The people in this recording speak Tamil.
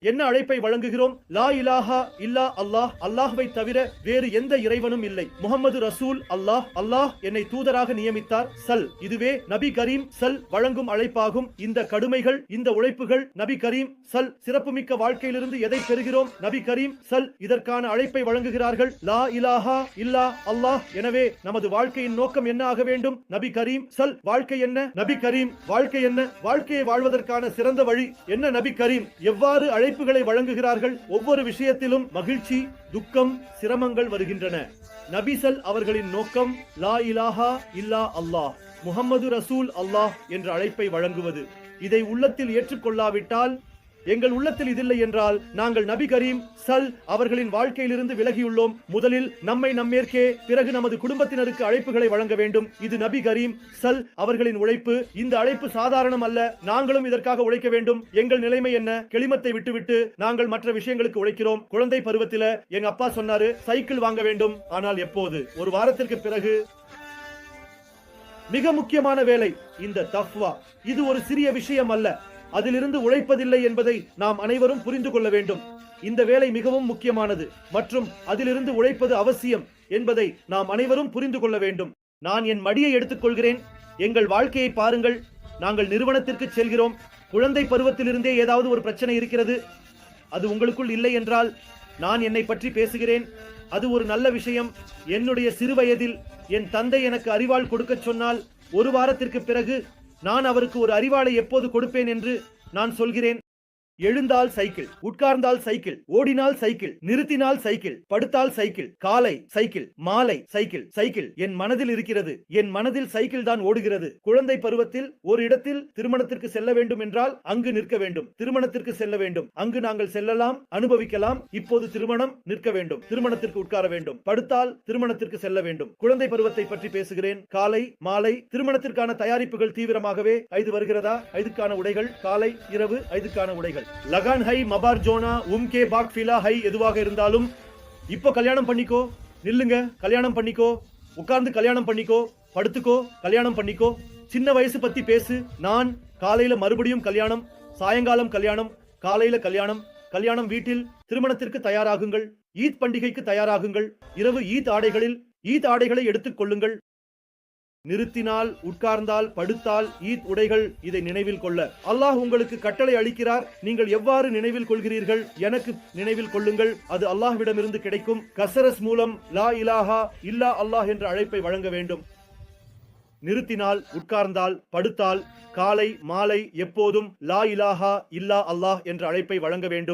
என்ன அழைப்பை வழங்குகிறோம்? லா இலாஹா இல்லா அல்லாஹ், அல்லாஹ்வை தவிர வேறு எந்த இறைவனும் இல்லை. முஹம்மது ரசூல் அல்லாஹ், அல்லாஹ் என்னை தூதராக நியமித்தார். சல், இதுவே நபி கரீம் சல் வழங்கும் அழைப்பாகும். இந்த கடுமைகள், இந்த உழைப்புகள், நபி கரீம் சல் சிறப்புமிக்க வாழ்க்கையிலிருந்து எதை பெறுகிறோம்? நபி கரீம் சல் இதற்கான அழைப்பை வழங்குகிறார்கள். லா இலாஹா இல்லா அல்லாஹ். எனவே நமது வாழ்க்கையின் நோக்கம் என்ன ஆக வேண்டும்? நபி கரீம் சல். வாழ்க்கை என்ன? நபி கரீம் வாழ்க்கை என்ன? வாழ்க்கையை வாழ்வதற்கான சிறந்த வழி என்ன? நபி கரீம் எவ்வாறு அழைப்புகளை வழங்குகிறார்கள்? ஒவ்வொரு விஷயத்திலும் மகிழ்ச்சி, துக்கம், சிரமங்கள் வருகின்றன. நபிசல் அவர்களின் நோக்கம் லா இலாஹா இல்லா அல்லாஹ், முஹம்மது ரசூல் அல்லாஹ் என்ற அழைப்பை வழங்குவது. இதை உள்ளத்தில் ஏற்றுக்கொள்ளாவிட்டால், எங்கள் உள்ளத்தில் இதில்லை என்றால், நாங்கள் நபி கரீம் சல் அவர்களின் வாழ்க்கையிலிருந்து விலகியுள்ளோம். முதலில் நம்மை நம்மேற்கே, பிறகு நமது குடும்பத்தினருக்கு அழைப்புகளை வழங்க வேண்டும். இது நபி கரீம் சல் அவர்களின் உழைப்பு. இந்த அழைப்பு சாதாரணம் அல்ல. நாங்களும் இதற்காக உழைக்க வேண்டும். எங்கள் நிலைமை என்ன? கெளிமத்தை விட்டுவிட்டு நாங்கள் மற்ற விஷயங்களுக்கு உழைக்கிறோம். குழந்தை பருவத்தில் எங்க அப்பா சொன்னாரு சைக்கிள் வாங்க வேண்டும். ஆனால் எப்போது? ஒரு வாரத்திற்கு பிறகு. மிக முக்கியமான வேலை இந்த தக்வா. இது ஒரு சிறிய விஷயம் அல்ல. அதிலிருந்து உழைப்பதில்லை என்பதை நாம் அனைவரும் புரிந்து கொள்ள வேண்டும். இந்த வேலை மிகவும் முக்கியமானது மற்றும் அதிலிருந்து உழைப்பது அவசியம் என்பதை நாம் அனைவரும் புரிந்து கொள்ள வேண்டும். நான் என் மடியை எடுத்துக்கொள்கிறேன். எங்கள் வாழ்க்கையை பாருங்கள். நாங்கள் நிறுவனத்திற்கு செல்கிறோம். குழந்தை பருவத்திலிருந்தே ஏதாவது ஒரு பிரச்சனை இருக்கிறது. அது உங்களுக்குள் இல்லை என்றால் நான் என்னை பற்றி பேசுகிறேன். அது ஒரு நல்ல விஷயம். என்னுடைய சிறு வயதில் என் தந்தை எனக்கு அரிவாள் கொடுக்க சொன்னால், ஒரு வாரத்திற்கு பிறகு நான் அவருக்கு ஒரு அரிவாளை எப்போது கொடுப்பேன் என்று நான் சொல்கிறேன். எழுந்தால் சைக்கிள், உட்கார்ந்தால் சைக்கிள், ஓடினால் சைக்கிள், நிறுத்தினால் சைக்கிள், படுத்தால் சைக்கிள், காலை சைக்கிள், மாலை சைக்கிள். சைக்கிள் என் மனதில் இருக்கிறது. என் மனதில் சைக்கிள் தான் ஓடுகிறது. குழந்தை பருவத்தில் ஒரு இடத்தில் திருமணத்திற்கு செல்ல வேண்டும் என்றால் அங்கு நிற்க வேண்டும். திருமணத்திற்கு செல்ல வேண்டும், அங்கு நாங்கள் செல்லலாம், அனுபவிக்கலாம். இப்போது திருமணம், நிற்க வேண்டும். திருமணத்திற்கு உட்கார வேண்டும். படுத்தால் திருமணத்திற்கு செல்ல வேண்டும். குழந்தை பருவத்தை பற்றி பேசுகிறேன். காலை, மாலை, திருமணத்திற்கான தயாரிப்புகள் தீவிரமாகவே. ஐது வருகிறதா? ஐதுக்கான உடைகள். காலை, இரவு, ஐதுக்கான உடைகள். லகான் ஹை, மபார் ஜோனா, உம்கே பாக் ஃபிலா ஹை, எதுவாக இருந்தாலும் இப்போ கல்யாணம் பண்ணிக்கோ. நில்லுங்க, கல்யாணம் பண்ணிக்கோ. உட்கார்ந்து கல்யாணம் பண்ணிக்கோ. படுத்துக்கோ, கல்யாணம் பண்ணிக்கோ. சின்ன வயசு பத்தி பேசு. நான் காலையில மறுபடியும் கல்யாணம், சாயங்காலம் கல்யாணம், காலையில கல்யாணம். கல்யாணம் வீட்டில். திருமணத்திற்கு தயாராகுங்கள். ஈத் பண்டிகைக்கு தயாராகுங்கள். இரவு ஈத் ஆடைகளில் ஈத் ஆடைகளை எடுத்துக் கொள்ளுங்கள். நிறுத்தினால், உட்கார்ந்தால், படுத்தால் ஈத் உடைகள். இதை நினைவில் கொள்ள அல்லாஹ் உங்களுக்கு கட்டளை அளிக்கிறார். நீங்கள் எவ்வாறு நினைவில் கொள்கிறீர்கள்? எனக்கு நினைவில் கொள்ளுங்கள். அது அல்லாஹ்விடமிருந்து கிடைக்கும். கசரஸ் மூலம் லா இலாஹா இல்லா அல்லாஹ் என்ற அழைப்பை வழங்க வேண்டும். நிறுத்தினால், உட்கார்ந்தால், படுத்தால், காலை, மாலை எப்போதும் லா இலாஹா இல்லா அல்லாஹ் என்ற அழைப்பை வழங்க வேண்டும்.